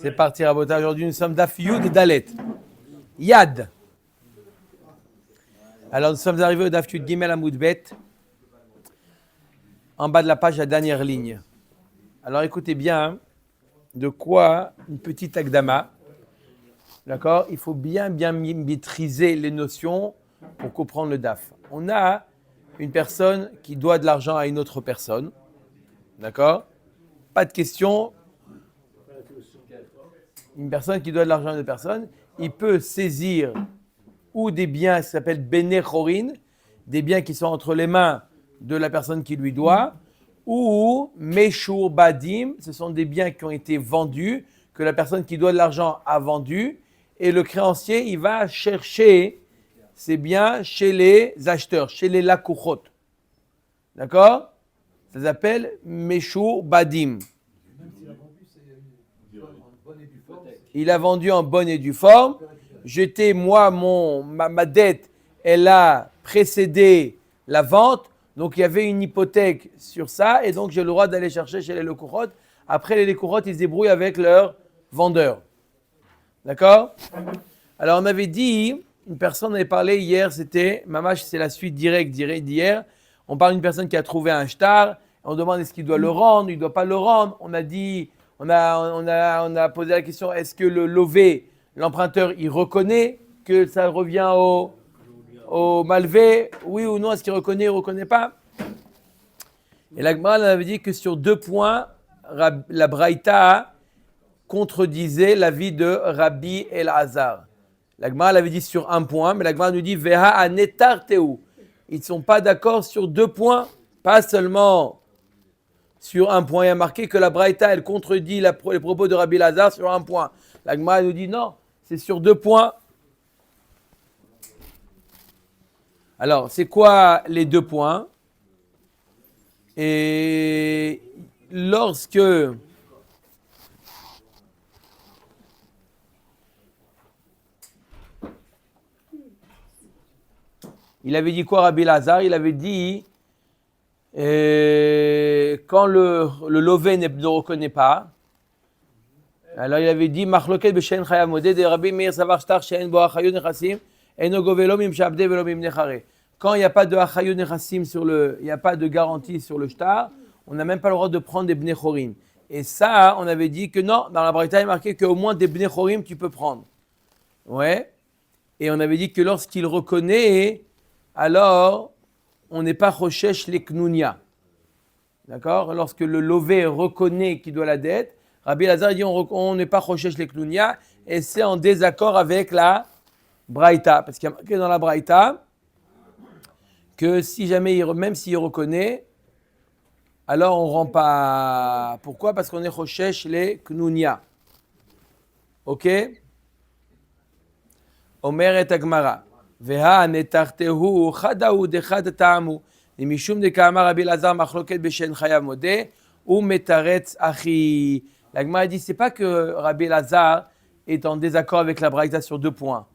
C'est parti, Rabotage. Aujourd'hui, nous sommes Daf Yud Dalet. Yad. Alors, nous sommes arrivés au Daf Yud Gimel Amoud Bet. En bas de la page, la dernière ligne. Alors, écoutez bien, de quoi une petite Akdama. D'accord? Il faut bien maîtriser les notions pour comprendre le Daf. On a une personne qui doit de l'argent à une autre personne. D'accord? Pas de question. Une personne qui doit de l'argent à une autre personne, il peut saisir ou des biens qui s'appellent Bene Chorin, des biens qui sont entre les mains de la personne qui lui doit, ou Meshur Badim, ce sont des biens qui ont été vendus, que la personne qui doit de l'argent a vendu, et le créancier, il va chercher ces biens chez les acheteurs, chez les lakuchot. D'accord? Ça s'appelle Meshur Badim. Il a vendu en bonne et due forme. J'étais, moi, ma dette, elle a précédé la vente. Donc, il y avait une hypothèque sur ça. Et donc, j'ai le droit d'aller chercher chez les Lekourot. Après, les Lekourot, ils se débrouillent avec leurs vendeurs. D'accord? Alors, on avait dit, une personne avait parlé hier, c'était, Mamash, c'est la suite directe d'hier. On parle d'une personne qui a trouvé un shtar. On demande est-ce qu'il doit le rendre, il ne doit pas le rendre. On a dit... On a posé la question, est-ce que le lové, l'emprunteur, il reconnaît que ça revient au malvé? Oui ou non, est-ce qu'il reconnaît ou ne reconnaît pas? Et la Gemara avait dit que sur 2 points, la Braïta contredisait l'avis de Rabbi El-Hazar. La Gemara l'avait dit sur 1 point, mais la Gemara nous dit Veha anetar teu. Ils ne sont pas d'accord sur 2 points, pas seulement... Sur 1 point, il y a marqué que la Braïta, elle contredit les propos de Rabbi Lazare sur 1 point. La Gemara nous dit non, c'est sur 2 points. Alors, c'est quoi les 2 points? Et lorsque il avait dit quoi Rabbi Lazare? Il avait dit quand le lové ne reconnaît pas, alors il avait dit Machloket b'shen chayav modeh de Rabbi Meir savar shtar she'en bo achayot nechasim eno govelo mim shabde velo mim nechare. Quand il n'y a pas de achayot nechasim il n'y a pas de garantie sur le shtar, on n'a même pas le droit de prendre des bnei chorim. Et ça, on avait dit que non, dans la Braïta, il est marqué qu'au moins des bnei chorim tu peux prendre. Ouais. Et on avait dit que lorsqu'il reconnaît, alors on n'est pas Rochesh les Knounia. D'accord? Lorsque le lové reconnaît qu'il doit la dette, Rabbi Lazare dit on n'est pas Rochesh les Knounia et c'est en désaccord avec la Braïta. Parce qu'il y a marqué dans la Braïta que si jamais, même s'il reconnaît, alors on ne rend pas. Pourquoi? Parce qu'on est Rochesh les Knounia. Ok? Omer et Agmara. Veha netartehu chadahu dechad ta'amu. Mishum de Kamar Rabbi Lazar machloket beshen chayav modeh ou metaretz achi. La Gemara dit c'est pas que Rabbi Lazar est en désaccord avec la Braïta sur 2 points.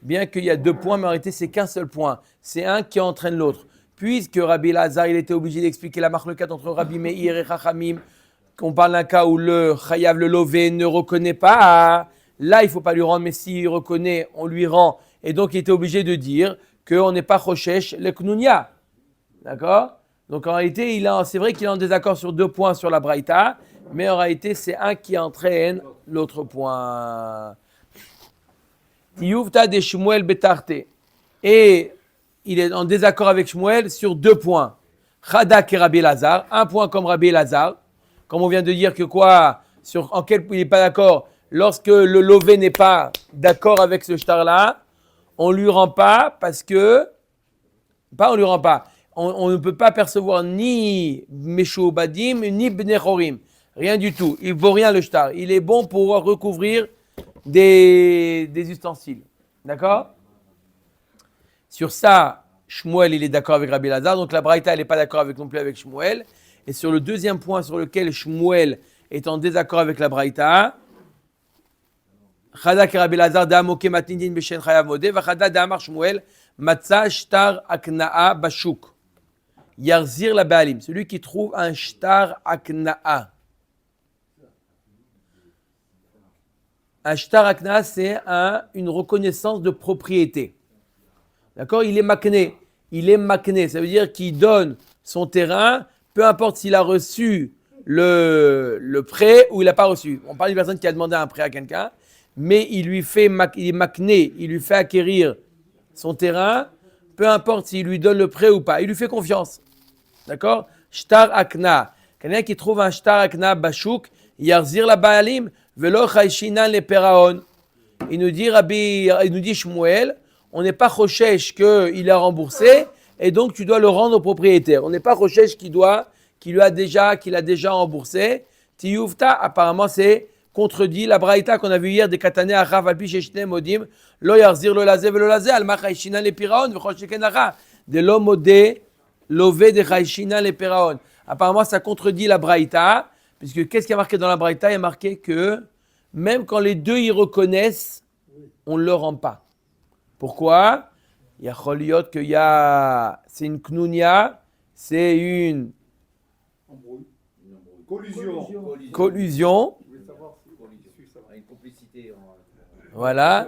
Bien qu'il y a 2 points, mais en réalité c'est qu'un seul point. C'est un qui entraîne l'autre. Puisque Rabbi Lazar il était obligé d'expliquer la machloket entre Rabbi Meir et Chachamim, qu'on parle d'un cas où le chayav le lové ne reconnaît pas. Là il faut pas lui rendre, mais s'il reconnaît, on lui rend. Et donc, il était obligé de dire qu'on n'est pas Rochesh le Knounia. D'accord? Donc, en réalité, c'est vrai qu'il est en désaccord sur 2 points sur la Braïta, mais en réalité, c'est un qui entraîne l'autre point. Tiyuvta de Shmuel Betarte. Et il est en désaccord avec Shmuel sur 2 points. Chadak et Rabbi Lazare. 1 point comme Rabbi Lazare. Comme on vient de dire que quoi? En quel point il n'est pas d'accord? Lorsque le lové n'est pas d'accord avec ce shtar-là, on ne lui rend pas parce que... on lui rend pas. On ne peut pas percevoir ni Meshou Badim, ni Bnei Chorim. Rien du tout. Il ne vaut rien le shtar. Il est bon pour recouvrir des ustensiles. D'accord? Sur ça, Shmuel, il est d'accord avec Rabbi Lazare. Donc la Braïta, elle n'est pas d'accord non plus avec Shmuel. Et sur le 2e point sur lequel Shmuel est en désaccord avec la Braïta, Chadak Rabbi Lazar da'amoke matnidin b'shen chayav modeh v'chada da'amar Shmuel matza shtar akna'a bashuk yarzir la baalim. Celui qui trouve un shtar akna'a. Un shtar akna, c'est une reconnaissance de propriété. D'accord? Il est makné. Il est makné. Ça veut dire qu'il donne son terrain, peu importe s'il a reçu le prêt ou il n'a pas reçu. On parle d'une personne qui a demandé un prêt à quelqu'un, mais il est makné, il lui fait acquérir son terrain, peu importe s'il lui donne le prêt ou pas. Il lui fait confiance. D'accord? Shtar akna. Quelqu'un qui trouve un shtar akna bashouk, yarzir la baalim, velo chayshinan le peraon. Il nous dit Shmuel, on n'est pas choshesh qu'il a remboursé et donc tu dois le rendre au propriétaire. On n'est pas choshesh qu'il a déjà remboursé. Tiyuvta, apparemment c'est contredit la braïta qu'on a vu hier des katané à Rav alpi sheshne modim lo yarzir lo lazé velo lazé al ma chayshinan le peraon vechol sheken lacha de lo modé lové de chayshinan le peraon. Apparemment ça contredit la braïta puisque qu'est-ce qui a marqué dans la braïta? Il y a marqué que même quand les deux y reconnaissent, on ne le rend pas. Pourquoi? Il y a Choliot c'est une knounia, c'est une collusion. Une complicité. Voilà.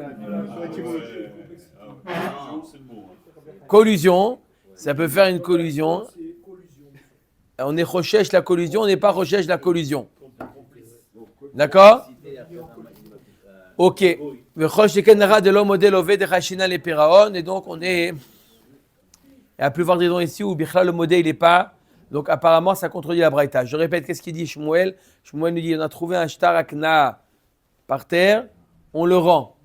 Collusion, ça peut faire une collusion. On est recherche la collusion, on n'est pas recherche la collusion. D'accord? Ok. Et donc on est. Il y a la plupart des gens ici où le modèle il n'est pas. Donc apparemment ça contredit la braïta. Je répète, qu'est-ce qu'il dit Shmuel? Shmuel nous dit on a trouvé un shtar akna par terre, on le rend.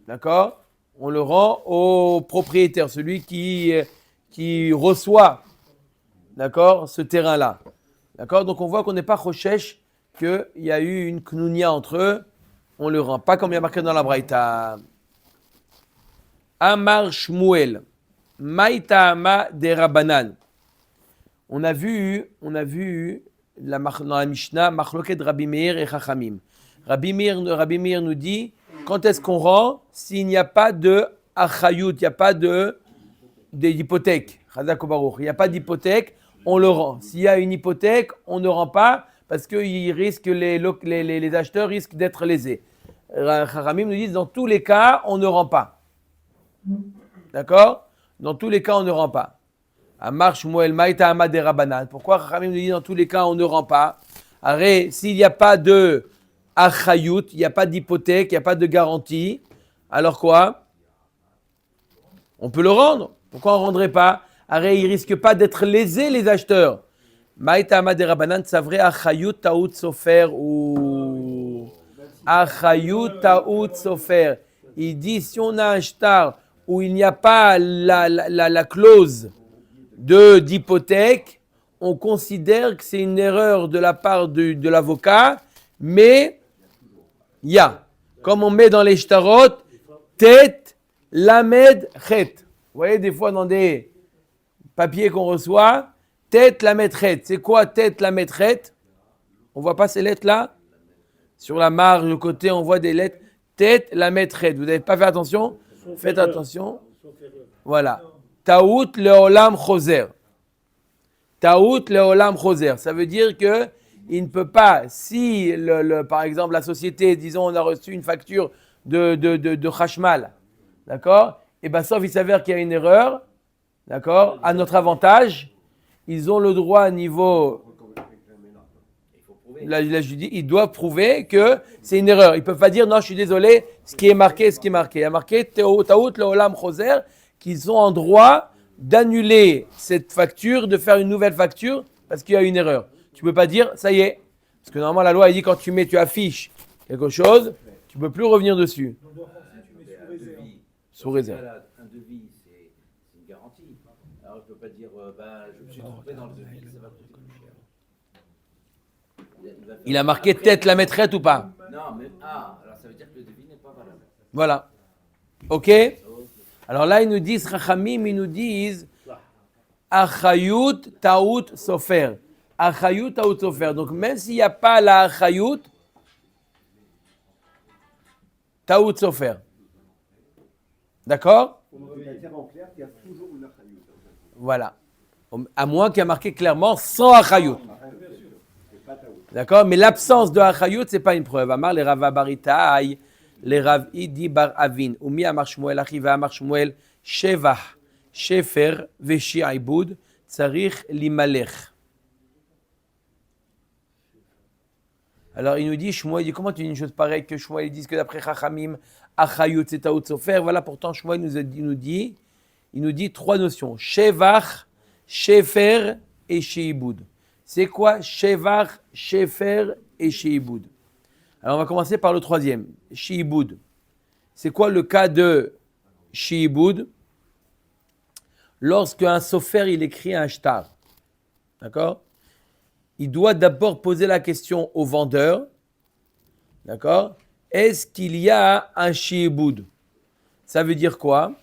D'accord? On le rend au propriétaire, celui qui reçoit, d'accord, ce terrain-là. D'accord? Donc on voit qu'on n'est pas recherche qu'il y a eu une knounia entre eux. On le rend pas comme il y a marqué dans la braïta. Amar Shmuel, Maïtama de Rabbanan. On a vu dans la Mishnah, Machloket Rabbi Meir et Chachamim. Rabbi Meir nous dit, quand est-ce qu'on rend? S'il n'y a pas de achayut, il n'y a pas d'hypothèque. Chazak Baruch. Il n'y a pas d'hypothèque, on le rend. S'il y a une hypothèque, on ne rend pas parce que les acheteurs risquent d'être lésés. Chachamim nous dit, dans tous les cas, on ne rend pas. D'accord? Dans tous les cas, on ne rend pas. Amar Shmuel Maïta Amad de Rabbanan. Pourquoi Chachamim nous dit, dans tous les cas, on ne rend pas? Arrête, s'il n'y a pas de achayut, il n'y a pas d'hypothèque, il n'y a pas de garantie, alors quoi? On peut le rendre. Pourquoi on ne rendrait pas? Arrête, ils ne risquent pas d'être lésés, les acheteurs. Maïta Amad de Rabbanan, c'est vrai, achayut taout sofer ou achayut taout sofer. Il dit, si on a un shtar où il n'y a pas la clause d'hypothèque, on considère que c'est une erreur de la part de l'avocat, mais il y a, comme on met dans les shtarot, tête, lamed, chet. Vous voyez des fois dans des papiers qu'on reçoit, tête, lamed, chet. C'est quoi tête, lamed, chet? On voit pas ces lettres là? Sur la marge, de côté, on voit des lettres. Tête, lamed, chet. Vous n'avez pas fait attention? Faites attention. Voilà. Taout leolam choser. Taout leolam choser. Ça veut dire que il ne peut pas, si par exemple la société, disons, on a reçu une facture de Khashmal, d'accord? Et bien sauf il s'avère qu'il y a une erreur, d'accord? À notre avantage, ils ont le droit à niveau. Ils doivent prouver que c'est une erreur. Ils ne peuvent pas dire non, je suis désolé, ce qui est marqué. Il y a marqué Taout leolam choser, qu'ils ont en droit d'annuler cette facture, de faire une nouvelle facture parce qu'il y a une erreur. Tu ne peux pas dire, ça y est. Parce que normalement, la loi, elle dit quand tu affiches quelque chose, tu ne peux plus revenir dessus. Sous réserve. Un devis, c'est une garantie. Alors, je ne peux pas dire, je me suis trompé dans le devis, ça va coûter plus cher. Il a marqué tête la maîtresse ou pas? Non, mais alors ça veut dire que le devis n'est pas valable. Voilà. Ok? Alors là, ils nous disent, Chachamim, ils nous disent, Achayut taout sofer. Achayut taout sofer. Donc même s'il n'y a pas la achayut, taout sofer. D'accord? Voilà. À moins qu'il y ait marqué clairement sans achayut. D'accord? Mais l'absence de Achayut, ce n'est pas une preuve. Amar les Rav Baritaï, les Rav Idi Bar Avin, Umi Amar Shmuel, Achiva Amar Shmuel, Shevach, Shefer, Veshi Aibud, Tsarich Limalech. Alors il nous dit, Shmuel, il dit, comment tu dis une chose pareille que Shmuel, ils disent que d'après Chachamim, Achayut, c'est Taout Sofer. Voilà, pourtant Shmuel il nous dit trois notions. Shevach, Shefer et Sheibud. C'est quoi Shevach, Shefer et Sheibud? Alors on va commencer par le troisième, Sheibud. C'est quoi le cas de Sheibud? Lorsque un sofer il écrit un shtar, d'accord? Il doit d'abord poser la question au vendeur, d'accord? Est-ce qu'il y a un Sheibud? Ça veut dire quoi?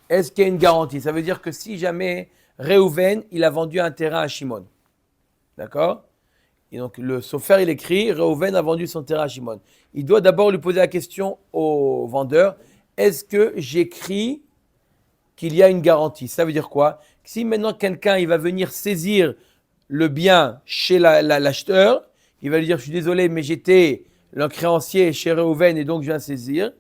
Est-ce qu'il y a une garantie? Ça veut dire que si jamais Réhouven, il a vendu un terrain à Shimon. D'accord? Et donc le sofer, il écrit, Réhouven a vendu son terrain à Shimon. Il doit d'abord lui poser la question au vendeur, est-ce que j'écris qu'il y a une garantie? Ça veut dire quoi? Si maintenant quelqu'un, il va venir saisir le bien chez l'acheteur, il va lui dire, je suis désolé, mais j'étais le créancier chez Réhouven et donc je viens saisir.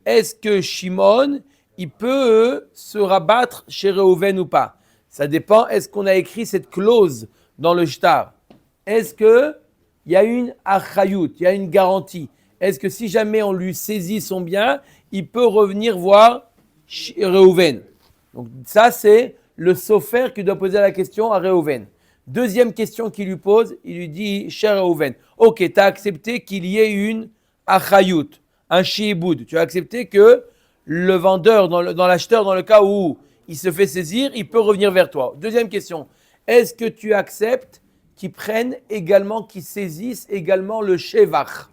Est-ce que Shimon, il peut se rabattre chez Réhouven ou pas? Ça dépend, est-ce qu'on a écrit cette clause dans le shtar? Est-ce qu'il y a une achayut, il y a une garantie? Est-ce que si jamais on lui saisit son bien, il peut revenir voir Réhouven? Donc ça, c'est le sofer qui doit poser la question à Réhouven. Deuxième question qu'il lui pose, il lui dit, cher Réhouven, ok, tu as accepté qu'il y ait une achayut, un shi'ibud. Tu as accepté que le vendeur, dans l'acheteur, dans le cas où il se fait saisir, il peut revenir vers toi. Deuxième question, est-ce que tu acceptes qu'ils prennent également, qu'ils saisissent également le shevach?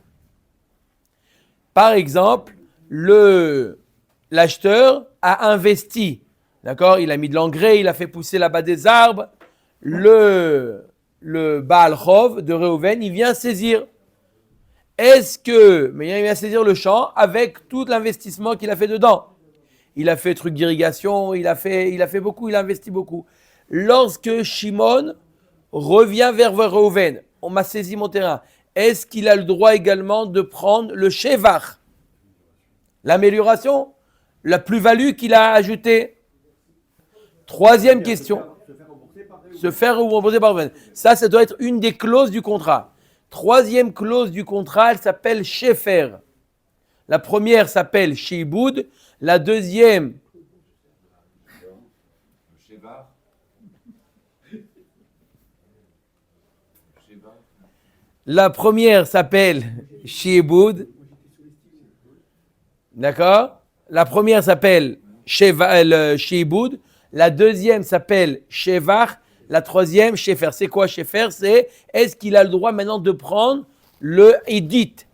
Par exemple, l'acheteur a investi, d'accord? Il a mis de l'engrais, il a fait pousser là-bas des arbres. Le Baal Chov de Réhouven, il vient saisir. Mais il vient saisir le champ avec tout l'investissement qu'il a fait dedans. Il a fait truc d'irrigation, il a fait beaucoup, il a investi beaucoup. Lorsque Shimon revient vers Réhouven, on m'a saisi mon terrain, est-ce qu'il a le droit également de prendre le shevach, l'amélioration, la plus-value qu'il a ajoutée? Troisième question. Se faire rembourser par Réhouven. Ça doit être une des clauses du contrat. Troisième clause du contrat, elle s'appelle Shefer. La première s'appelle Sheibud. La deuxième. La première s'appelle Sheibud. D'accord? La première s'appelle Sheibud. La deuxième s'appelle Shevach. La troisième, Shefer. C'est quoi Shefer? C'est est-ce qu'il a le droit maintenant de prendre le Edit?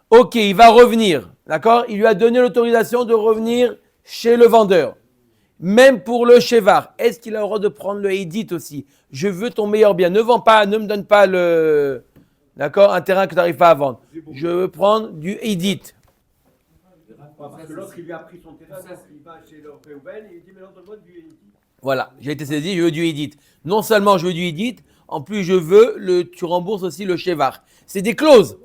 Ok, il va revenir. D'accord? Il lui a donné l'autorisation de revenir chez le vendeur. Même pour le Shevar. Est-ce qu'il a le droit de prendre le Edit aussi? Je veux ton meilleur bien. Ne me donne pas d'accord, un terrain que tu n'arrives pas à vendre. Je veux prendre du Edit. Parce que l'autre, il lui a pris son terrain, il va chez le Réhouven et il dit, mais non, donne-moi du Edit. Voilà, j'ai été saisi, je veux du Edit. Non seulement je veux du Edit, en plus je veux, tu rembourses aussi le Shevar. C'est des clauses,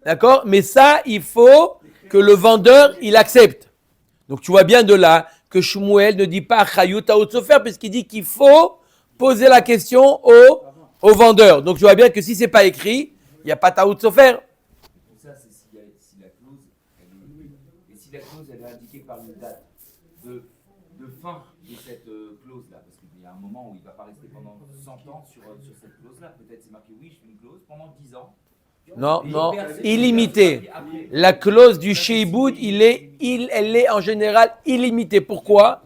d'accord? Mais ça, il faut que le vendeur, il accepte. Donc tu vois bien de là que Shmuel ne dit pas Chayut Taout Sofer, puisqu'il dit qu'il faut poser la question au vendeur. Donc tu vois bien que si ce n'est pas écrit, il n'y a pas Taout Sofer. Ça, c'est si la clause, si la clause elle est indiquée par une date de fin de cette clause-là, parce qu'il y a un moment où il ne va pas rester pendant 100 ans sur cette clause-là. Peut-être c'est marqué oui, je fais une clause pendant 10 ans. Non, illimité. La clause du Sheibud, elle est en général illimitée. Pourquoi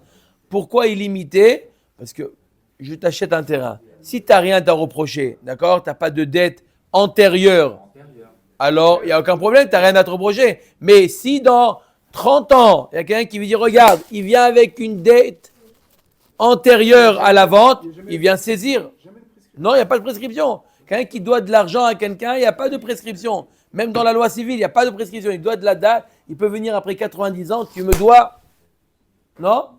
illimitée? Parce que je t'achète un terrain. Si tu n'as rien à reprocher, d'accord, tu n'as pas de dette antérieure, alors il n'y a aucun problème, tu n'as rien à te reprocher. Mais si dans 30 ans, il y a quelqu'un qui lui dit, regarde, il vient avec une dette antérieure à la vente, il vient saisir. Non, il n'y a pas de prescription. Quelqu'un qui doit de l'argent à quelqu'un, il n'y a pas de prescription. Même dans la loi civile, il n'y a pas de prescription. Il doit de la date, il peut venir après 90 ans, tu me dois Non?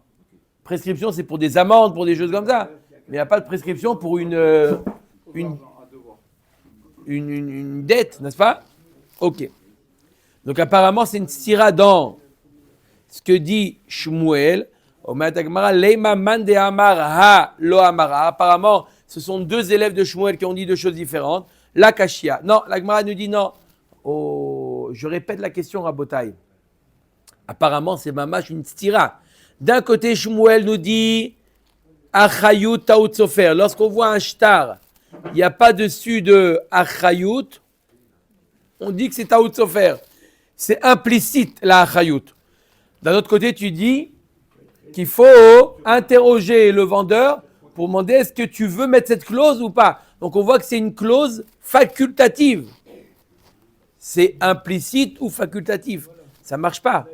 Prescription, c'est pour des amendes, pour des choses comme ça. Mais il n'y a pas de prescription pour une dette, n'est-ce pas? Ok. Donc apparemment, c'est une stira dans ce que dit Shmuel. Apparemment, ce sont deux élèves de Shmuel qui ont dit deux choses différentes. La Kashia. Non, la Gemara nous dit non. Oh, je répète la question, Rabotai. Apparemment, c'est mamash une stira. D'un côté, Shmuel nous dit Achayut Taout Sofer. Lorsqu'on voit un shtar, il n'y a pas dessus de Achayut, on dit que c'est Taout Sofer. C'est implicite la Achayut. D'un autre côté, tu dis qu'il faut interroger le vendeur pour demander est-ce que tu veux mettre cette clause ou pas. Donc on voit que c'est une clause facultative. C'est implicite ou facultatif. Ça ne marche pas.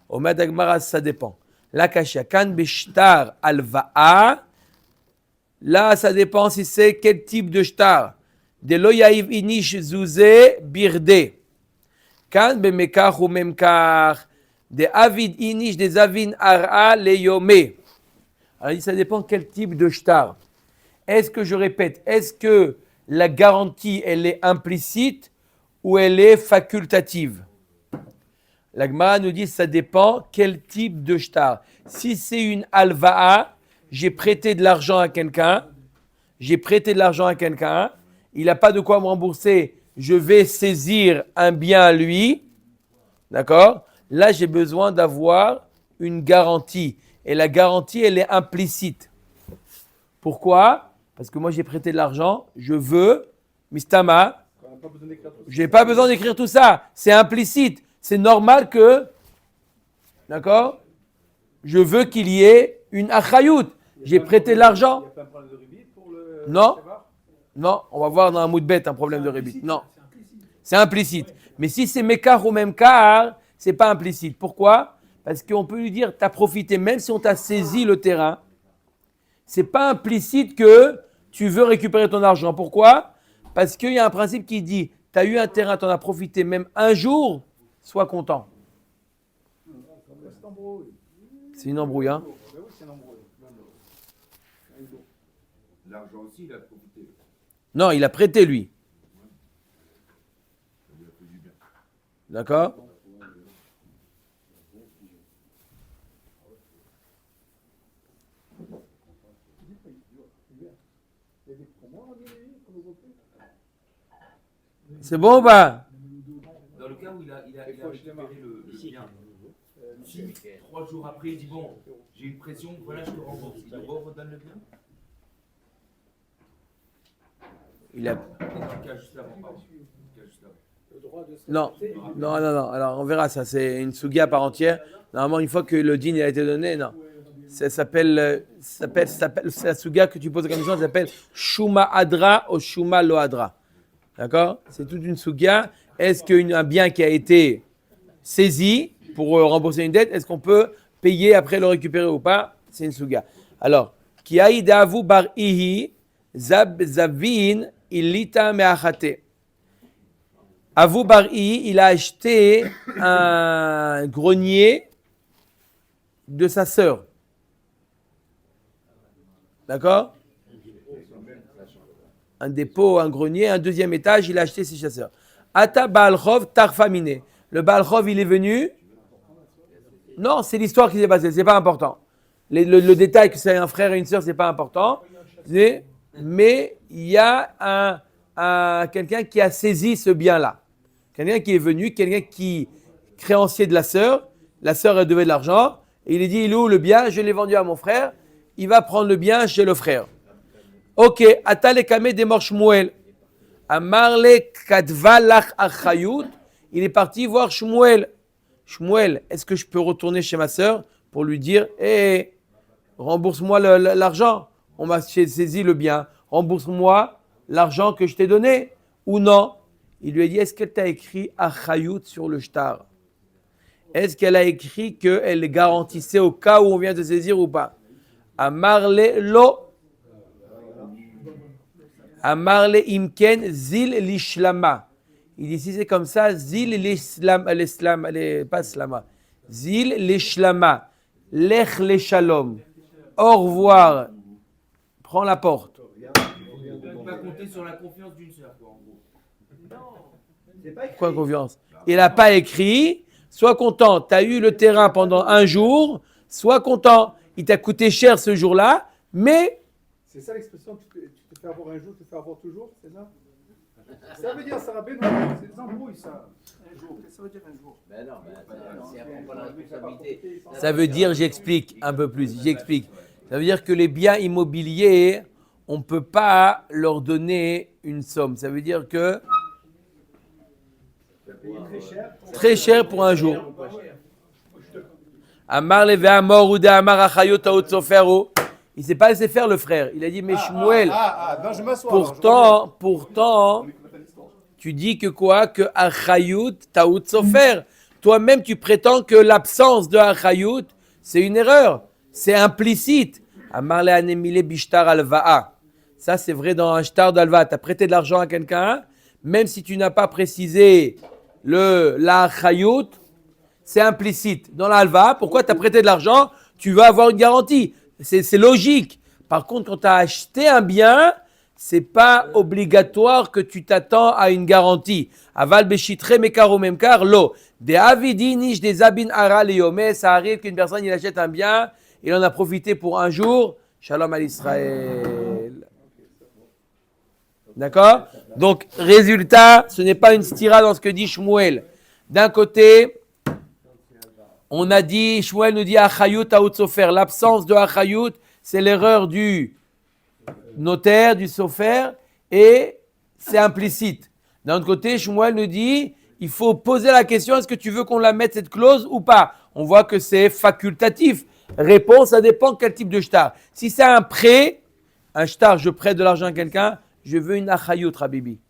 Au Madagmara, ça dépend. La Kashia, kan beshtar alva'a. Là, ça dépend si c'est quel type de shtar. De lo yaïv inish zouze birde. Kan bemekar ou memkar. Des avid inish, des avin ara leyome. Alors, ça dépend quel type de shtar. Est-ce que, je répète, est-ce que la garantie, elle est implicite ou elle est facultative? La Gemara nous dit ça dépend quel type de shtar. Si c'est une alva'a, j'ai prêté de l'argent à quelqu'un, il n'a pas de quoi me rembourser, je vais saisir un bien à lui, d'accord? Là, j'ai besoin d'avoir une garantie. Et la garantie, elle est implicite. Pourquoi? Parce que moi, j'ai prêté de l'argent, je veux, Mistama, je n'ai pas besoin d'écrire tout ça. C'est implicite. C'est normal que, d'accord? Je veux qu'il y ait une achayut. J'ai prêté de l'argent. Il n'y a pas un problème de rubis pour le. Non. Non, on va voir dans un moudbet un problème de rébit. Non, c'est implicite. Mais si c'est mekar ou memkar, c'est pas implicite. Pourquoi? Parce qu'on peut lui dire, tu as profité, même si on t'a saisi le terrain, c'est pas implicite que tu veux récupérer ton argent. Pourquoi? Parce qu'il y a un principe qui dit, tu as eu un terrain, tu en as profité même un jour, sois content. C'est une embrouille, hein? L'argent aussi, il a profité. Non, il a prêté, lui. D'accord? C'est bon ou pas? Dans le cas où il a récupéré le bien, si 3 jours après il dit bon, j'ai une pression, voilà, je te rembourse. Il redonne le bien? Il a... Dans le cas juste avant, pardon. Non. Alors, on verra ça. C'est une sugia à part entière. Normalement, une fois que le din a été donné, non. Ça s'appelle c'est la sugia que tu poses comme question, ça s'appelle Shuma Adra ou Shuma Lo Adra. D'accord? C'est toute une sugia. Est-ce qu'un bien qui a été saisi pour rembourser une dette, est-ce qu'on peut payer après le récupérer ou pas? C'est une sugia. Alors, Ki aïdavu bar ihi zavin ilita me'achate. Avou Bar-I, il a acheté un grenier de sa sœur. D'accord? Un dépôt, un grenier, un deuxième étage, il a acheté ses chasseurs. Ata Baal-Chov Tarfamine. Le Baal-Chov, il est venu. Non, c'est l'histoire qui s'est passée, c'est pas important. Le détail que c'est un frère et une sœur, c'est pas important. Mais il y a quelqu'un qui a saisi ce bien-là. Quelqu'un qui est venu, quelqu'un qui créancier de la sœur elle devait de l'argent, et il a dit, il est où le bien? Je l'ai vendu à mon frère, il va prendre le bien chez le frère. Ok, Atale Kame Demor Shmuel. Amarle Kadva Lach Achayut, il est parti voir Shmuel. Shmuel, est-ce que je peux retourner chez ma sœur pour lui dire, rembourse-moi l'argent, on m'a saisi le bien, rembourse-moi l'argent que je t'ai donné, ou non? Il lui a dit, est-ce qu'elle t'a écrit Achayut sur le shtar? Est-ce qu'elle a écrit qu'elle garantissait au cas où on vient de saisir ou pas? Amarle lo. Amarle imken zil lishlama. Il dit, si c'est comme ça, zil l'islam, pas slama. Zil lishlama. Lech le shalom. Au revoir. Prends la porte. On va compter sur la confiance d'une sœur, quoi, en gros. C'est pas écrit. Quoi confiance? Il n'a pas écrit. Sois content. Tu as eu le terrain pendant un jour. Sois content. Il t'a coûté cher ce jour-là. Mais C'est ça l'expression, tu te fais avoir un jour, tu te fais avoir toujours, c'est ça? Ça veut dire, Sarah Benoît, c'est des embrouilles, ça. Un jour, qu'est-ce que ça veut dire un jour? Ben non, c'est à prendre la responsabilité. ça veut dire, j'explique un peu plus. J'explique. Ça veut dire que les biens immobiliers, on ne peut pas leur donner une somme. Ça veut dire que Tu as payé très cher. très cher pour un jour. Amar leve amor ou de amar achayot taot sofero. Il s'est pas laissé faire le frère. Il a dit mais Shmuel. Non, je m'assois. alors, Pourtant, tu dis que quoi? Que achayut taot sofer. Toi-même, tu prétends que l'absence de achayut, c'est une erreur. C'est implicite. Amar le anemile bishtar alva'a. Ça, c'est vrai dans un shtar d'alva. Tu as prêté de l'argent à quelqu'un, même si tu n'as pas précisé la achayut, c'est implicite. Dans l'alva, pourquoi tu as prêté de l'argent? Tu vas avoir une garantie. C'est logique. Par contre, quand tu as acheté un bien, c'est pas obligatoire que tu t'attends à une garantie. Aval beshitre mekaro memkar lo. De avidi nish des abin ara leyome. Ça arrive qu'une personne il achète un bien, il en a profité pour un jour. Shalom à l'Israël. D'accord? Donc, résultat, ce n'est pas une stira dans ce que dit Shmuel. D'un côté, on a dit, Shmuel nous dit achayut taout sofer. L'absence de achayut, c'est l'erreur du notaire, du sofer, et c'est implicite. D'un autre côté, Shmuel nous dit, il faut poser la question, est-ce que tu veux qu'on la mette cette clause ou pas? On voit que c'est facultatif. Réponse, ça dépend quel type de shtar. Si c'est un prêt, un shtar, je prête de l'argent à quelqu'un, je veux une achayut, Habibi.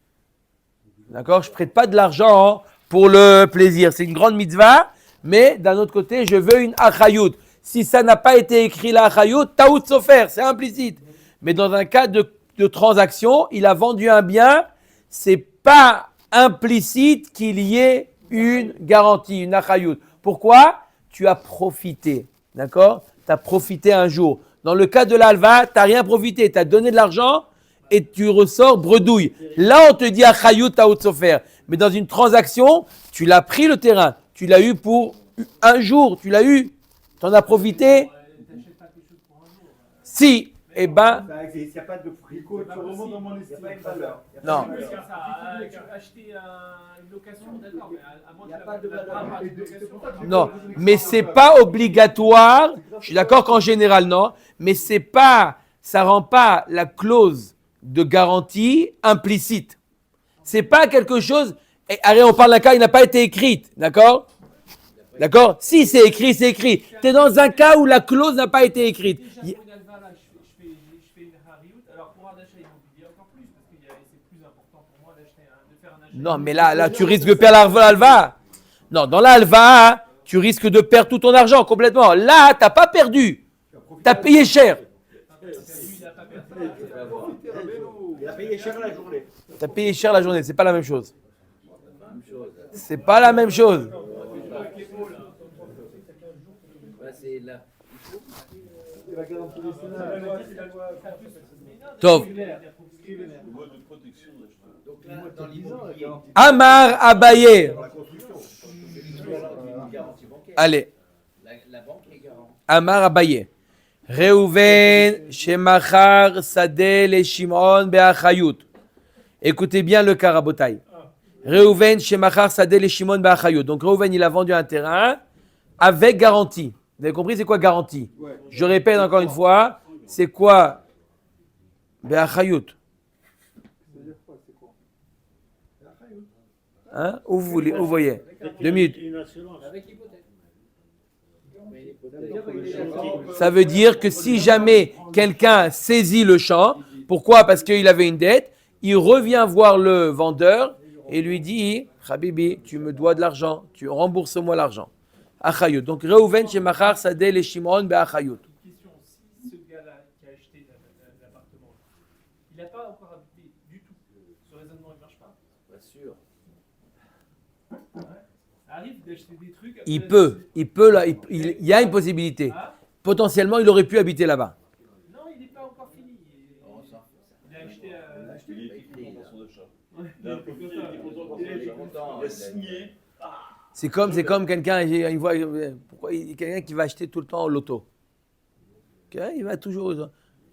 D'accord? Je ne prête pas de l'argent pour le plaisir. C'est une grande mitzvah, mais d'un autre côté, je veux une achayut. Si ça n'a pas été écrit la achayut, taout sofer, c'est implicite. Mais dans un cas de transaction, il a vendu un bien, c'est pas implicite qu'il y ait une garantie, une achayut. Pourquoi? Tu as profité, d'accord? Tu as profité un jour. Dans le cas de l'alva, tu n'as rien profité, tu as donné de l'argent et tu ressors bredouille. Là, on te dit achayut taout sofer. Mais dans une transaction, tu l'as pris le terrain, tu l'as eu pour un jour, tu l'as eu, tu en as profité. Si, eh ben, Il n'y a pas de fricot, tu remontes dans mon estime. Il n'y a pas une valeur. non. Acheter une location, d'accord, mais à moins Il n'y a pas de valeur. Non, mais c'est pas obligatoire. Je suis d'accord qu'en général non, mais c'est pas, ça rend pas la clause de garantie implicite. C'est pas quelque chose. Allez, on parle d'un cas, il n'a pas été écrit, d'accord? D'accord? Si c'est écrit, c'est écrit. Tu es dans un cas où la clause n'a pas été écrite. Déjà, pour une alva, là, je fais une hariout. Alors, pour un achat immobilier, encore plus, parce que c'est plus important pour moi de faire un achat. Non, mais là, tu risques de perdre l'alva. Non, dans l'alva, tu risques de perdre tout ton argent complètement. Là, tu n'as pas perdu. Tu as payé cher. Il a payé cher la journée. Tu as payé cher la journée. C'est pas la même chose. C'est pas la même chose. C'est là. Tov. Donc là, dans l'immobilier, Amar Abaye. une garantie bancaire. Allez. La banque est garante. Amar Abaye. Reuven Shemachar Sadeh le Shimon Be'achayut. Écoutez bien le Karabotai. Reuven Shemachar Sadeh le Shimon Be'achayut. Donc Reuven, il a vendu un terrain avec garantie. Vous avez compris c'est quoi garantie? Je répète encore une fois. C'est quoi Be'achayut? Hein? Où vous voyez? 2 minutes. Avec hypothèque. Ça veut dire que si jamais quelqu'un saisit le champ, pourquoi? Parce qu'il avait une dette, il revient voir le vendeur et lui dit « Habibi, tu me dois de l'argent, tu rembourses-moi l'argent. » Achayut. Donc, Reuven, Shemachar, Sadeh, les Shimon, Be'achayut. Question, si ce gars-là qui a acheté l'appartement, il n'a pas encore habité du tout, ce raisonnement ne marche pas. Bien sûr. arrive d'acheter des trucs. Il peut là, il y a une possibilité. Ah, Potentiellement, il aurait pu habiter là-bas. non, il n'est pas encore fini. Il a acheté. Il est content dans son achat. Ouais. Il a un peu content, il était content dans son achat. Il a signé. C'est comme quelqu'un, il voit, pourquoi quelqu'un qui va acheter tout le temps au loto. Il va toujours,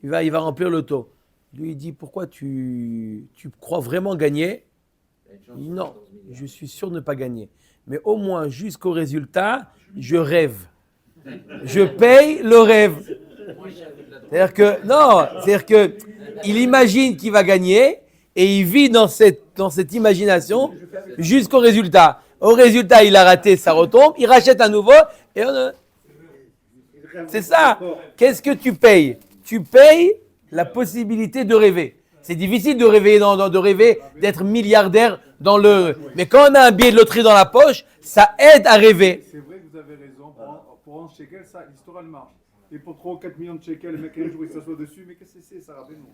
il va remplir le loto. Lui, il dit, pourquoi tu crois vraiment gagner? Il dit, non, je suis sûr de ne pas gagner. Mais au moins, jusqu'au résultat, je rêve. Je paye le rêve. C'est-à-dire que il imagine qu'il va gagner et il vit dans cette imagination jusqu'au résultat. Au résultat, il a raté, ça retombe, il rachète à nouveau et c'est ça. Qu'est-ce que tu payes? Tu payes la possibilité de rêver. C'est difficile de rêver, de rêver d'être milliardaire mais quand on a un billet de loterie dans la poche, ça aide à rêver. C'est vrai que vous avez raison. Pour 11 shekels, ça, l'histoire, elle marche. Et pour 3 ou 4 millions de shekels, le mec, un jour, il s'assoit dessus. Mais qu'est-ce que c'est, ça rappelle nous?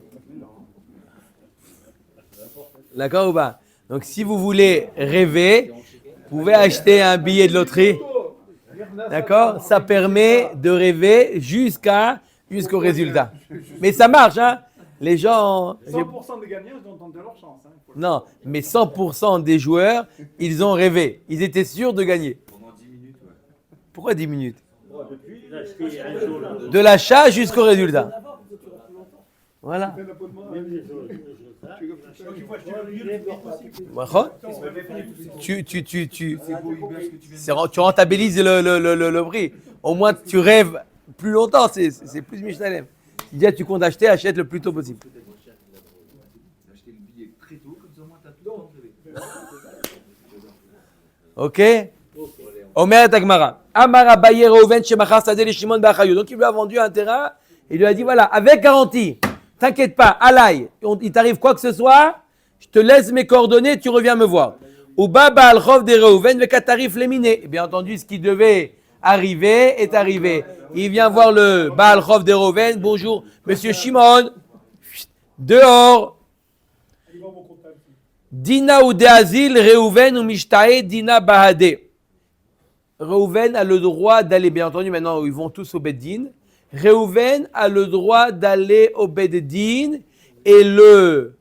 D'accord ou pas? Donc, si vous voulez rêver, vous pouvez acheter un billet de loterie. D'accord? Ça permet de rêver jusqu'au résultat. Mais ça marche, hein? Les gens... 100% des gagnants, ils ont tenté leur chance. Hein. Non, mais 100% des joueurs, ils ont rêvé. Ils étaient sûrs de gagner. Pendant 10 minutes, ouais. Pourquoi 10 minutes? Il a acheté un jour. De l'achat jusqu'au résultat. Voilà. Fais l'abonnement. Tu rentabilises le prix. Au moins, tu rêves plus longtemps. C'est plus Mishnalem. Tu dis, tu comptes acheter, achète le plus tôt possible. Acheter le billet très tôt, comme ça au moins t'as tout le temps de rêver. Ok? Omer Tagmara. Amara Baye Reuven Shemachar Sadeh Shimon Bachayou. Donc il lui a vendu un terrain et il lui a dit voilà, avec garantie, t'inquiète pas, Alaï, il t'arrive quoi que ce soit, je te laisse mes coordonnées, tu reviens me voir. Ou Baba al Chov de Reuven Vekatarif Leminé. Bien entendu, ce qui devait arriver est arrivé. Il vient voir le Baal Chov de Reuven. Bonjour, monsieur Shimon. Dehors. Dina ou Deazil, Reuven ou Mishtae, Dina Bahade. Reuven a le droit d'aller, bien entendu, maintenant ils vont tous au Beddin. Reuven a le droit d'aller au Beddin et le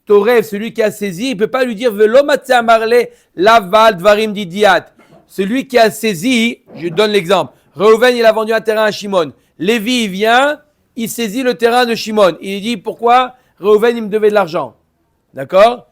Torev, celui qui a saisi, il ne peut pas lui dire Velo Matzeh Amarle Laval Dvarim Didiat. Celui qui a saisi, je donne l'exemple. Reuven, il a vendu un terrain à Shimon. Lévi, il vient, il saisit le terrain de Shimon. Il dit pourquoi Reuven, il me devait de l'argent. D'accord?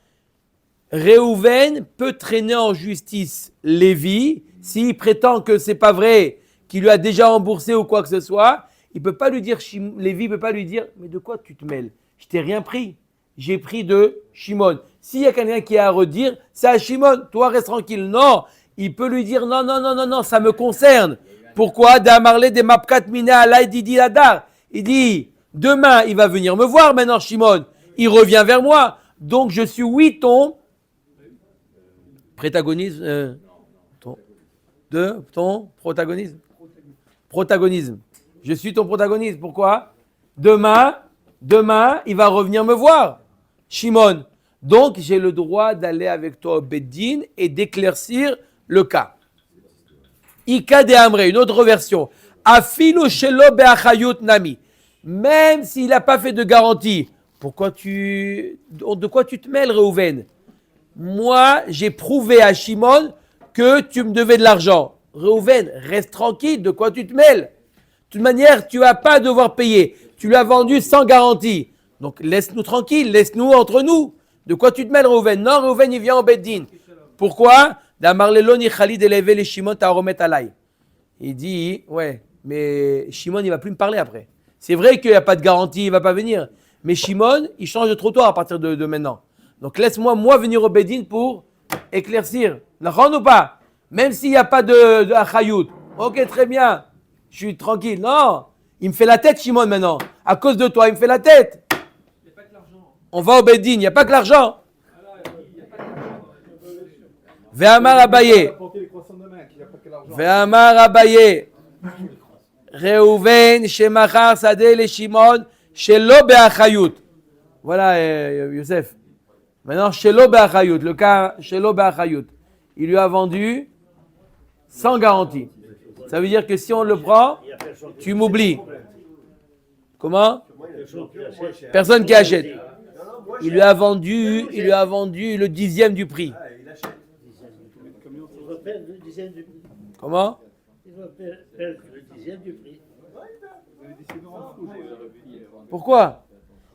Reuven peut traîner en justice Lévi s'il prétend que c'est pas vrai, qu'il lui a déjà remboursé ou quoi que ce soit. Il peut pas lui dire, Lévi peut pas lui dire, mais de quoi tu te mêles? Je t'ai rien pris. J'ai pris de Shimon. S'il y a quelqu'un qui a à redire, c'est à Shimon. Toi, reste tranquille. Non, il peut lui dire non, ça me concerne. Pourquoi? D'amarler des mapkat mina alay didi ladar. Il dit, demain, il va venir me voir maintenant, Shimon. Il revient vers moi. Donc, je suis ton protagonisme. Ton protagonisme. Protagonisme. Je suis ton protagoniste. Pourquoi? Demain, il va revenir me voir, Shimon. Donc, j'ai le droit d'aller avec toi au Beddin et d'éclaircir le cas. Ika de Amre, une autre version. Afilo shelo be'achayut nami. Même s'il n'a pas fait de garantie, de quoi tu te mêles, Reuven? Moi, j'ai prouvé à Shimon que tu me devais de l'argent. Reuven, reste tranquille, de quoi tu te mêles? De toute manière, tu ne vas pas devoir payer. Tu l'as vendu sans garantie. Donc, laisse-nous tranquille, laisse-nous entre nous. De quoi tu te mêles, Reuven? Non, Reuven, il vient au Beddin. Pourquoi? Il dit, ouais, mais Shimon, il ne va plus me parler après. C'est vrai qu'il n'y a pas de garantie, il ne va pas venir. Mais Shimon, il change de trottoir à partir de maintenant. Donc, laisse-moi venir au Beddin pour éclaircir. D'accord ou pas? Même s'il n'y a pas de achayut. Ok, très bien. Je suis tranquille. Non, il me fait la tête, Shimon, maintenant. À cause de toi, il me fait la tête. Il n'y a pas que l'argent. On va au Beddin, il n'y a pas que l'argent. Ve'amar Abaye. Ve'amar Abaye. Reuven, Shemachar, Sadeh, le Shimon, Shelo be'achayut. Voilà, Youssef. Maintenant, Shelo be'achayut. Le cas Shelo be'achayut. Il lui a vendu Sans garantie. Ça veut dire que si on le prend, Il y a personne qui tu m'oublies. Comment? Personne qui achète. Personne qui achète. Non, non, moi, Il lui a vendu le 10e du prix. Ah, il achète. Il va perdre le dixième du prix. Comment? Il va perdre le dixième du prix. Pourquoi?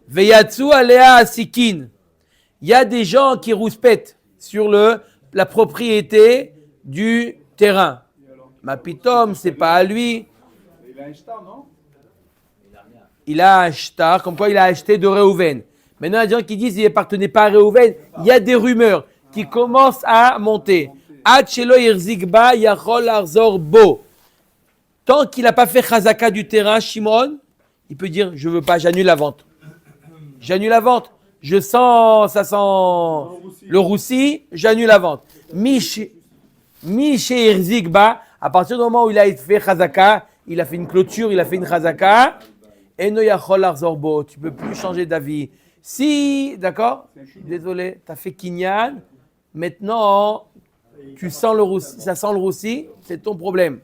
Veyatsu alea asikin. Il y a des gens qui rouspètent sur la propriété du terrain. Ma pitom, c'est pas à lui. Il a un star, non? Il a un shtar, comme quoi il a acheté de Réhouven. Maintenant, il y a des gens qui disent qu'il n'appartenait pas à Réhouven. Il y a des rumeurs qui commencent à monter. Achelo irzigba yachol arzor bo. Tant qu'il n'a pas fait chazaka du terrain, Shimon, il peut dire, je veux pas, j'annule la vente. J'annule la vente. Je sens, ça sent le roussi, j'annule la vente. Miche irzigba, à partir du moment où il a fait chazaka, il a fait une clôture, il a fait une chazaka, eno yachol arzor bo. Tu peux plus changer d'avis. Si, d'accord? Désolé, tu as fait kinyan. Maintenant, tu sens le roussi, ça sent le roussi, c'est ton problème.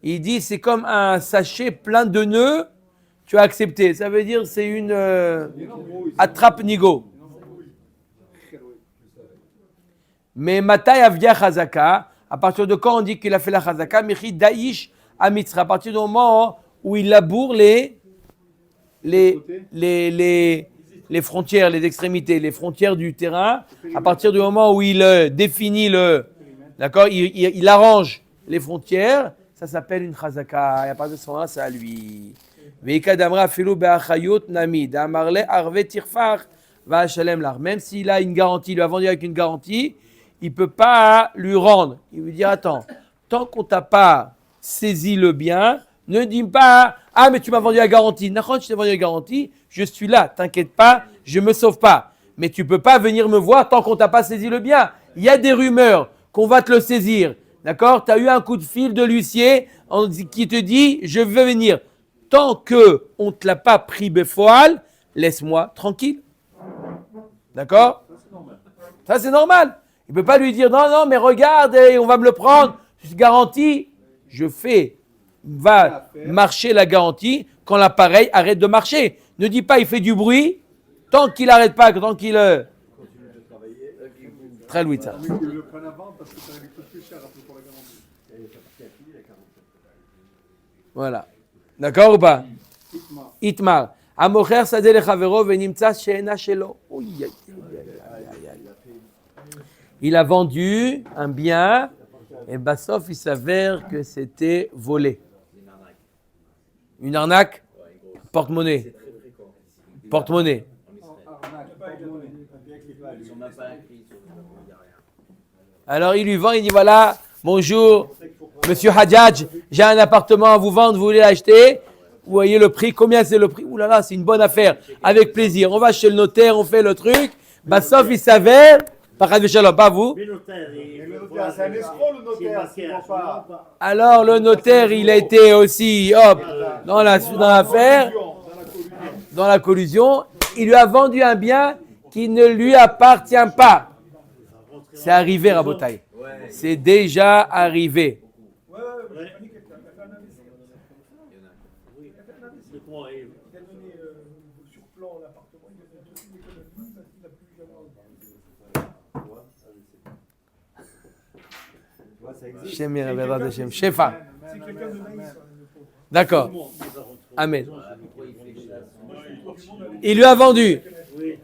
Il dit c'est comme un sachet plein de nœuds, tu as accepté. Ça veut dire c'est une attrape nigo. Mais Matai Avdia Chazaka, à partir de quand on dit qu'il a fait la Chazaka, Mechi Daïsh Amitsra, à partir du moment où il laboure les frontières, les extrémités, les frontières du terrain, à partir du moment où il définit d'accord, il arrange les frontières, ça s'appelle une chazaka. Et à partir de ce moment-là, c'est à lui. Même s'il a une garantie, il lui a vendu avec une garantie, il ne peut pas lui rendre. Il veut dire, attends, tant qu'on ne t'a pas saisi le bien, ne dis pas, ah mais tu m'as vendu la garantie. D'accord, je t'ai vendu la garantie, je suis là, t'inquiète pas, je ne me sauve pas. Mais tu ne peux pas venir me voir tant qu'on ne t'a pas saisi le bien. Il y a des rumeurs qu'on va te le saisir. D'accord? Tu as eu un coup de fil de l'huissier qui te dit, je veux venir. Tant qu'on ne te l'a pas pris béfoal, laisse-moi tranquille. D'accord? Ça c'est normal. Il ne peut pas lui dire, non, mais regarde, on va me le prendre. Je te garantis, va marcher la garantie quand l'appareil arrête de marcher. Ne dis pas il fait du bruit, tant qu'il n'arrête pas, tant qu'il... Très louis ça. Il le prenne avant parce que ça va lui coûter plus cher après pour la garantie. Voilà. D'accord ou pas? Itmar. Amocher sadeh lechavero venimtza she'ena shelo. Il a vendu un bien et Bassof il s'avère que c'était volé. Une arnaque? Porte-monnaie. Porte-monnaie. Alors il lui vend, il dit voilà, bonjour, monsieur Hadjadj, j'ai un appartement à vous vendre, vous voulez l'acheter? Vous voyez le prix, combien c'est le prix? Ouh là là, c'est une bonne affaire, avec plaisir. On va chez le notaire, on fait le truc. Sauf il s'avère, pas vous. C'est un escroc le notaire, s'il ne pas. Alors le notaire, il a été aussi, dans l'affaire, dans la collusion, il lui a vendu un bien qui ne lui appartient pas. C'est arrivé, Rabotai. C'est déjà arrivé. Shefa. D'accord. Amen. Il lui a vendu.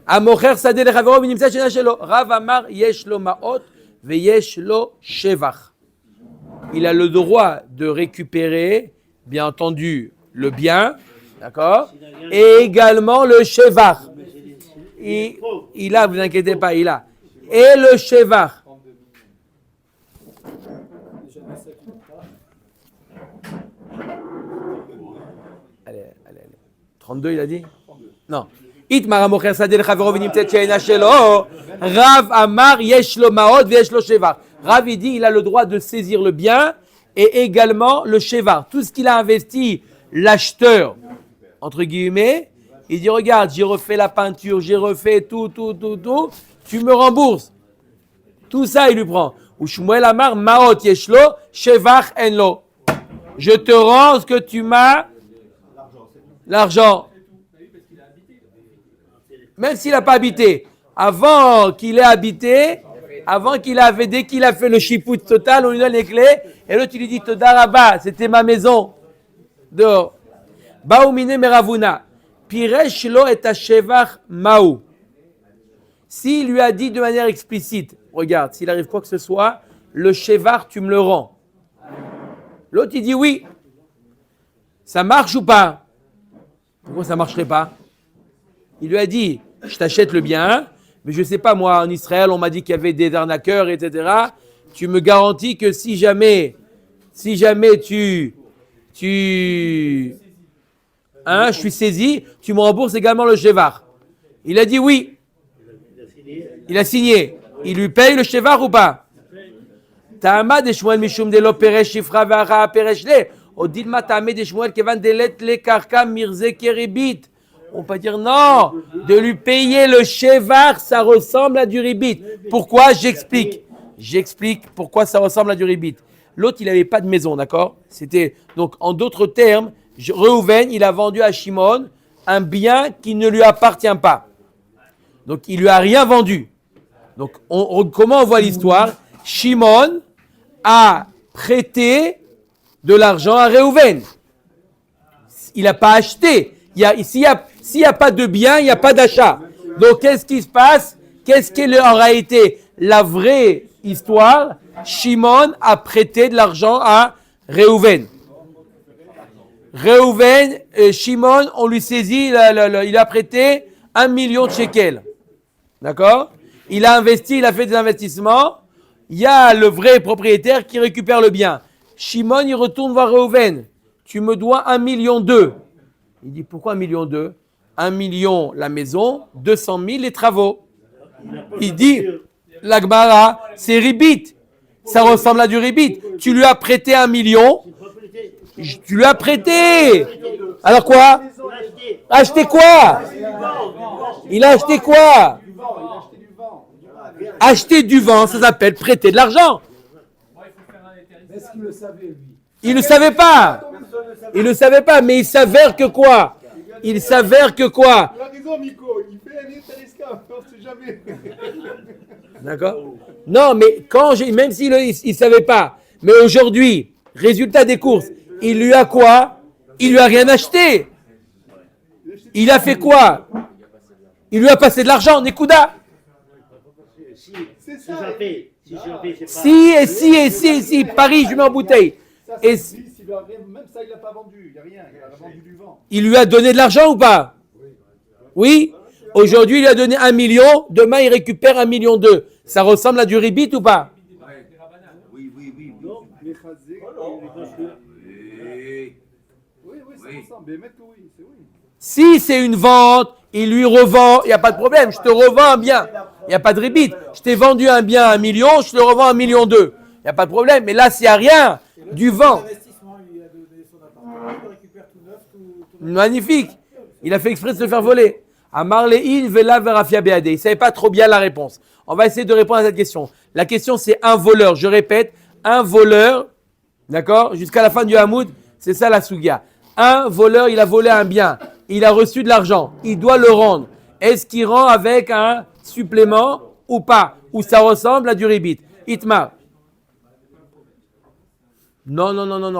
Amocher sadeh lechavero v'nimtza she'ena shelo. Rav amar yesh lo ma'ot ve'yesh lo shevach. Il a le droit de récupérer, bien entendu, le bien, d'accord, et également le shevach. Il a, vous inquiétez pas, il a. Et le shevach. Allez. 32, il a dit? Non. Itmar amocher sadeh lechavero v'nimtza she'ena shelo. Rav amar yesh lo ma'ot ve'yesh lo shevach. Rav il dit il a le droit de saisir le bien et également le shevach. Tout ce qu'il a investi, l'acheteur, entre guillemets, il dit regarde, j'ai refait la peinture, j'ai refait tout. tu me rembourses. Tout ça, il lui prend. Ou Shmuel Amar, Maot Yeshlo, Shevach Enlo. Je te rends ce que tu m'as, l'argent. Même s'il n'a pas habité. Avant qu'il ait habité, dès qu'il a fait le chipout total, on lui donne les clés, et l'autre, il lui dit, Todaraba, c'était ma maison. Dehors. Baoumine Meravuna. Piresh lo et Shevach Maou. S'il lui a dit de manière explicite, regarde, s'il arrive quoi que ce soit, le Shevach, tu me le rends. L'autre, il dit oui. Ça marche ou pas? Pourquoi ça ne marcherait pas? Il lui a dit, je t'achète le bien, mais je ne sais pas, moi, en Israël, on m'a dit qu'il y avait des arnaqueurs, etc. Tu me garantis que si jamais je suis saisi, tu me rembourses également le Shevach. Il a dit oui. Il a signé. Il lui paye le Shevach ou pas? Ta'ama de Shmuel mishum de lo peresh shifra v'ara peresh le. Odilma ta'ame de Shmuel kevan delet le karka mirze keribit. On peut dire non, de lui payer le Shevach, ça ressemble à du ribit. Pourquoi? J'explique pourquoi ça ressemble à du ribit. L'autre, il n'avait pas de maison, d'accord? C'était donc en d'autres termes, Reuven, il a vendu à Shimon un bien qui ne lui appartient pas. Donc il lui a rien vendu. Donc comment on voit l'histoire? Shimon a prêté de l'argent à Reuven. Il n'a pas acheté. S'il n'y a pas de bien, il n'y a pas d'achat. Donc qu'est-ce qui se passe? Qu'est-ce qui est en réalité la vraie histoire? Shimon a prêté de l'argent à Reuven. Shimon, on lui saisit, il a prêté 1 million de shekels. D'accord? Il a investi, il a fait des investissements. Il y a le vrai propriétaire qui récupère le bien. Shimon, il retourne voir Reuven. Tu me dois 1,2 million. Il dit, pourquoi 1,2 million? 1 million la maison, 200 000 les travaux. Il dit, la Gemara, c'est ribit. Ça ressemble à du ribit. Tu lui as prêté 1 million. Tu lui as prêté. Alors quoi? Acheter quoi? Il a acheté quoi? Acheter du vent, ça s'appelle prêter de l'argent. Est-ce qu'il le savait, lui? Il ne savait pas. Il ne savait pas, mais il s'avère que quoi? Il s'avère que quoi? Il a raison, Miko. Il fait un état on ne sait jamais. D'accord? Non, mais même s'il ne savait pas, mais aujourd'hui, résultat des courses, il lui a quoi? Il lui a rien acheté. Il a fait quoi? Il lui a passé de l'argent, Nekuda. Si j'en fais, Si, Paris, je mets en bouteille. Et Même ça, il n'a pas vendu. Il n'y a rien. Il a vendu du vent. il lui a donné de l'argent ou pas? Oui. Aujourd'hui, il lui a donné 1 million. Demain, il récupère 1,2 million. Ça ressemble à du ribit ou pas? Oui. Les chazés, oui, ça ressemble. Mais oui, c'est oui. Si c'est une vente, il lui revend, il n'y a pas de problème. Je te revends un bien. Il n'y a pas de ribit. Je t'ai vendu un bien à 1 million, je te le revends à 1,2 million. Il n'y a pas de problème. Mais là, s'il n'y a rien, du vent. Magnifique. Il a fait exprès de se faire voler. Amar le'in vela verafia beade. Il ne savait pas trop bien la réponse. On va essayer de répondre à cette question. La question, c'est un voleur. Je répète, un voleur, d'accord, jusqu'à la fin du Hamoud, c'est ça la Sugia. Un voleur, il a volé un bien. Il a reçu de l'argent. Il doit le rendre. Est-ce qu'il rend avec un supplément ou pas? Ou ça ressemble à du ribit? Itmar. Non.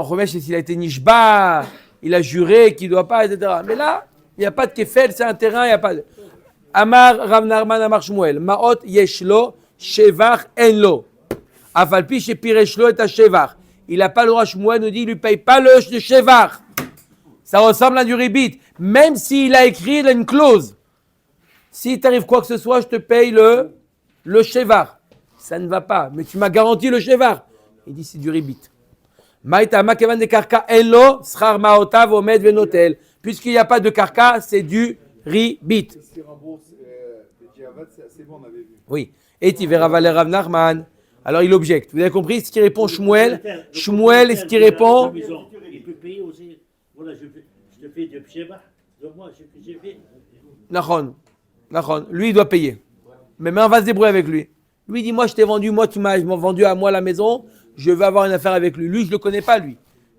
Remesh, s'il a été nishba, il a juré qu'il ne doit pas, etc. Mais là, il n'y a pas de kefel, c'est un terrain, il n'y a pas de... Amar Rav Narman Amar Shmuel. Maot yeshlo, shevach enlo. Afalpi shepireshlo et shevach. Il n'a pas le droit, Shmuel nous dit, il ne lui paye pas le shevach. Ça ressemble à du ribit. Même s'il a écrit une clause. Si t'arrive quoi que ce soit, je te paye le shevach. Ça ne va pas. Mais tu m'as garanti le shevach. Il dit, c'est du ribit. Puisqu'il n'y a pas de karka, c'est du ribit. Ce qui rembourse Diavad, c'est bon, on avait vu. Oui. Et tu verras Valer Rav Nachman. Alors il objecte. Vous avez compris ce qui répond Shmuel? Shmuel, ce qui répond? Il peut payer aussi. Voilà, je te fais de Sheva. Donc moi, j'ai fait. Nachon. Lui, il doit payer. Mais on va se débrouiller avec lui. Lui dit, moi je t'ai vendu, moi tu m'as vendu à moi la maison, je veux avoir une affaire avec lui. Lui, je le connais pas, lui.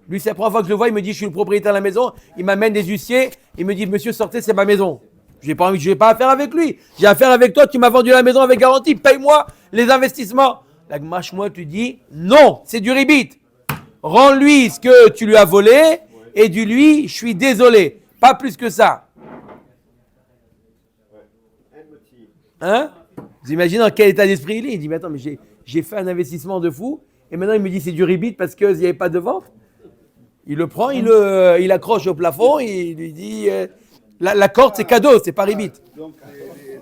Lui, c'est la première fois que je le vois, il me dit, je suis le propriétaire de la maison, il m'amène des huissiers, il me dit, monsieur, sortez, c'est ma maison. Je n'ai pas affaire avec lui. J'ai affaire avec toi, tu m'as vendu la maison avec garantie, paye-moi les investissements. La Gmashmoel, tu dis, non, c'est du ribit. Rends-lui ce que tu lui as volé, et du lui, je suis désolé. Pas plus que ça. Hein? Vous imaginez dans quel état d'esprit il est? Il dit, mais attends, mais j'ai fait un investissement de fou, et maintenant il me dit c'est du ribit parce qu'il n'y avait pas de vente. Il le prend, il accroche au plafond, il lui dit, la corde c'est cadeau, c'est pas ribit. Donc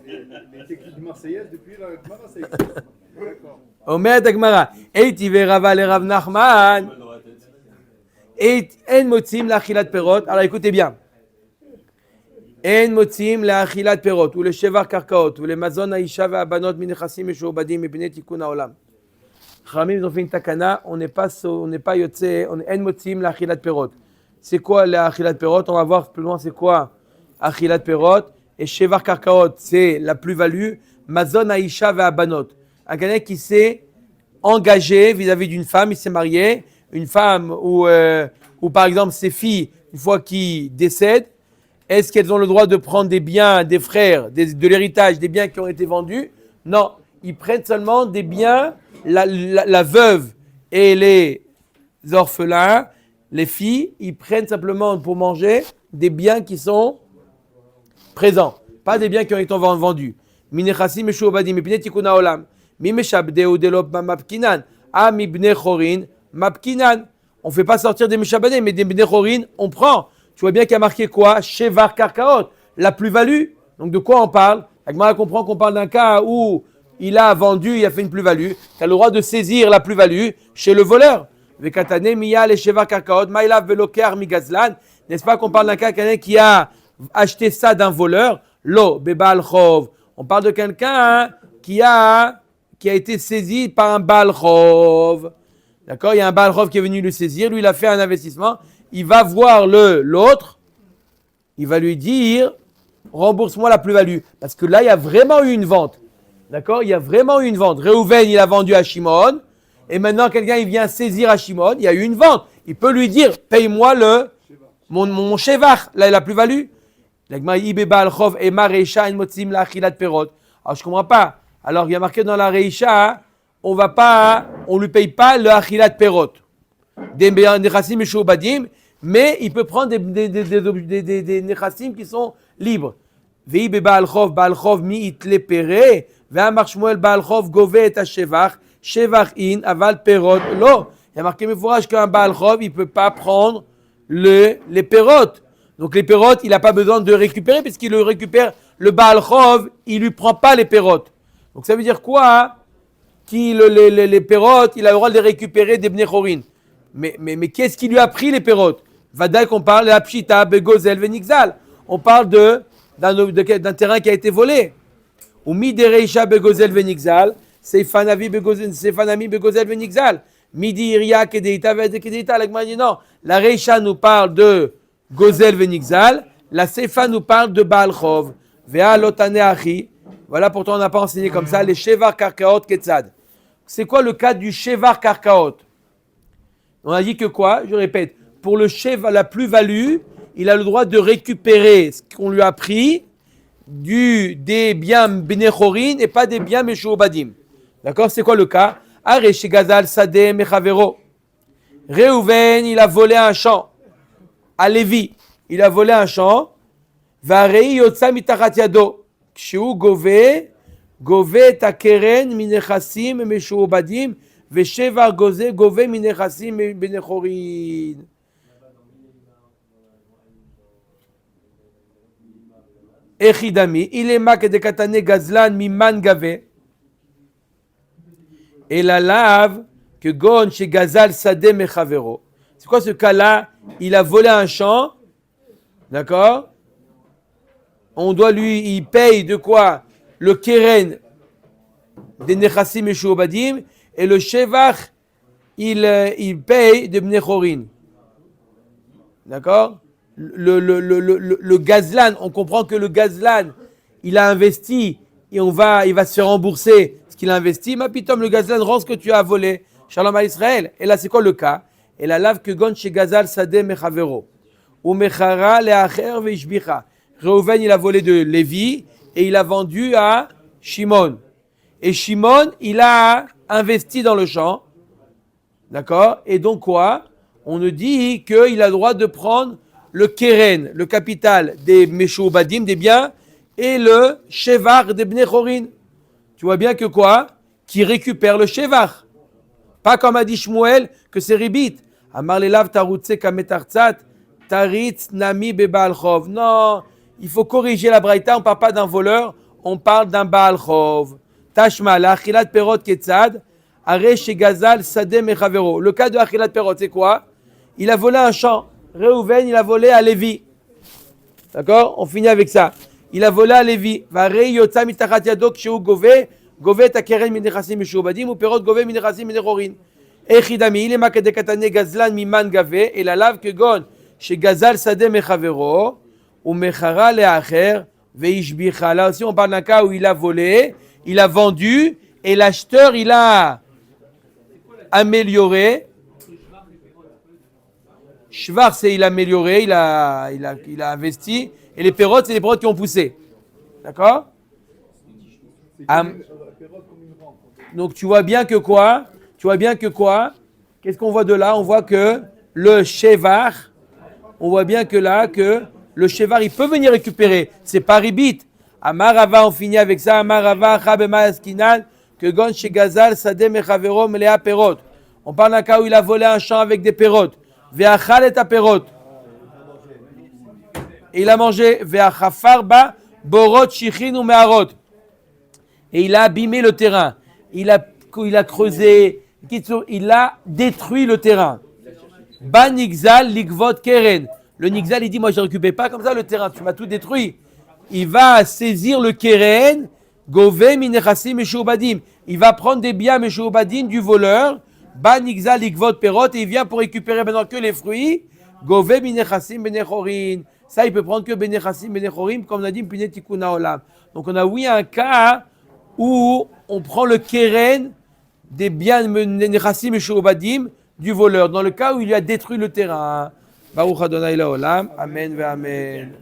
les équipes marseillaises, depuis la Gemara, ça existe. D'accord. Omer Dagmara, Eiti verava le Rav Nachman, Et en motzim l'achilat perot. Alors écoutez bien. En motzim l'achilat perot, ou le shevar karkaot, ou le mazon haisha ve'abanot minechassim meshuobadim mipnei tikkun haolam. Chachamim, ils ont fait une takana, on n'est pas yotze, on est en motzim l'achilat perot. C'est quoi l'achilat perot? On va voir plus loin c'est quoi achilat perot. Et shevar karkaot, c'est la plus-value. Mazon haisha ve'abanot. Un gars qui s'est engagé vis-à-vis d'une femme, il s'est marié, une femme ou par exemple ses filles, une fois qu'ils décèdent, est-ce qu'elles ont le droit de prendre des biens des frères, de l'héritage, des biens qui ont été vendus? Non, ils prennent seulement des biens, la veuve et les orphelins, les filles, ils prennent simplement pour manger des biens qui sont présents, pas des biens qui ont été vendus. Minechassim meshuobadim mipnei tikkun haolam. Mi meshabdeu delop mapkinan. A mi bnei chorin mapkinan. On ne fait pas sortir des meshabadés, mais des bnei chorin, on prend. Tu vois bien qu'il y a marqué quoi? Shevar karkaot, la plus-value. Donc de quoi on parle? La Gemara comprend qu'on parle d'un cas où il a vendu, il a fait une plus-value. Tu as le droit de saisir la plus-value chez le voleur. Vekatane miya le shevar karkaot, maïlav veloker migazlan. N'est-ce pas qu'on parle d'un cas quelqu'un qui a acheté ça d'un voleur? Lo bebal chov. On parle de quelqu'un qui a été saisi par un Baal Chov. D'accord? Il y a un Baal Chov qui est venu le saisir. Lui, il a fait un investissement. Il va voir l'autre. Il va lui dire, rembourse-moi la plus-value. Parce que là, il y a vraiment eu une vente. D'accord? Il y a vraiment eu une vente. Réhouven, il a vendu à Shimon. Et maintenant, quelqu'un, il vient saisir à Shimon. Il y a eu une vente. Il peut lui dire, paye-moi mon shevar, la plus-value. Alors, je comprends pas. Alors, il y a marqué dans la Reisha, on lui paye pas le achilat perot. Des nechassim meshuobadim, mais il peut prendre des nechassim qui sont libres. Vei bebaal chov mi itle pere, ve'amar Shmuel baal chov gove et hashevach, shevach in aval perot lo. Il y a marqué mefourage qu'un baal chov, il peut pas prendre les perot. Donc les perot, il n'a pas besoin de récupérer, puisqu'il le récupère, le baal chov, il lui prend pas les perot. Donc ça veut dire quoi? Les perot, il a le droit de les récupérer des bnei chorin. Mais qu'est-ce qui lui a pris les perot? Vadaï qu'on parle de la pshita, begozel, venixal. On parle d'un terrain qui a été volé. Ou mi dereisha begozel venixal, seifanami begozel venixal. Midi iria kedeita vedekedeita. Non, la reisha nous parle de gozel venixal, la seifa nous parle de baal chov. Vea lotane achi. Voilà, pourtant on n'a pas enseigné comme ça, les shevar karkaot ketzad. C'est quoi le cas du shevar karkaot? On a dit que quoi? Je répète, pour le shevar, la plus-value, il a le droit de récupérer ce qu'on lui a pris des biens bnei chorin et pas des biens meshuobadim. D'accord? C'est quoi le cas? Aresh gazal sadeh mechavero. Réhouven, il a volé un champ. À Lévi, il a volé un champ. Varei yotza mitachat yado. כשהוא גובה את הקרן מנכסים משועבדים ושבר גובה מנכסים בני חורין. איך ידמי? אילמה כדקתני גזלן ממן גבה אלא לאו כגון שגזל שדה מחברו. C'est quoi ce cas-là? Il a volé un champ, d'accord? On doit il paye de quoi? Le keren des nechassim meshuobadim et le shevach, il paye de bnei chorin. D'accord? Le gazlan, on comprend que le gazlan, il a investi il va se faire rembourser ce qu'il a investi. Ma pitom, le gazlan rend ce que tu as volé. Shalom à Israël. Et là, c'est quoi le cas? Et la lave que gon chez Gazal Sadeh Mechavero. Ou Mechara Leacher Veishbicha. Reuven, il a volé de Lévi et il a vendu à Shimon. Et Shimon, il a investi dans le champ. D'accord? Et donc quoi? On nous dit qu'il a le droit de prendre le keren, le capital des Meshoubadim, des biens, et le shevar des Bnei Chorin. Tu vois bien que quoi? Qui récupère le shevar. Pas comme a dit Shmuel, que c'est ribit. Amar lelav tarutse kametartzat, taritz nami bebaal chov. Non, il faut corriger la braïta, on ne parle pas d'un voleur, on parle d'un baal chov. Tashma, la achilat perot ketzad, are shegazal sadeh mechavero. Le cas de achilat perot, c'est quoi? Il a volé un champ. Reuven, il a volé à Lévi. D'accord? On finit avec ça. Il a volé à Lévi. Varei yotza mitachat yado kshehu gove ta keren min nechasim meshubadim ou perot gove min nechasim min nechorin. Echidami, il est makade katane gazlan miman gave et la lave que gon chez gazal sadeh mechavero ou mechara leacher veishbicha. Là aussi, on parle d'un cas où il a volé, il a vendu et l'acheteur, il a amélioré. Shvar, c'est il a amélioré, il a investi. Et les pérotes, c'est les pérotes qui ont poussé. D'accord? Donc tu vois bien que quoi? Qu'est-ce qu'on voit de là? On voit que le shevar, on voit bien que là, que le shevar, il peut venir récupérer. C'est pas ribit. Amarava, on finit avec ça. Amarava, chabema askinan, que gon chez gazal, sadeh mechavero, melea perot. On parle d'un cas où il a volé un champ avec des pérotes. Ve'achal et aperot. Et il a mangé. Ve'achafar ba borot shichin ou meharot. Et il a abîmé le terrain. Il a creusé. Il a détruit le terrain. Ba nigzal likvot keren. Le nigzal, il dit, moi je ne récupère pas comme ça le terrain. Tu m'as tout détruit. Il va saisir le keren. Gove minechassim meshubadim. Il va prendre des biens meshubadim du voleur. Ba nigzal likvot perot, et il vient pour récupérer maintenant que les fruits. Gove binechassim benechorin. Ça, il peut prendre que benechassim benechorim, comme on a dit, punet tikuna olam. Donc on a un cas où on prend le keren des biens benechassim et shobadim du voleur. Dans le cas où il a détruit le terrain. Baruch Adonai Laolam. Amen ve amen.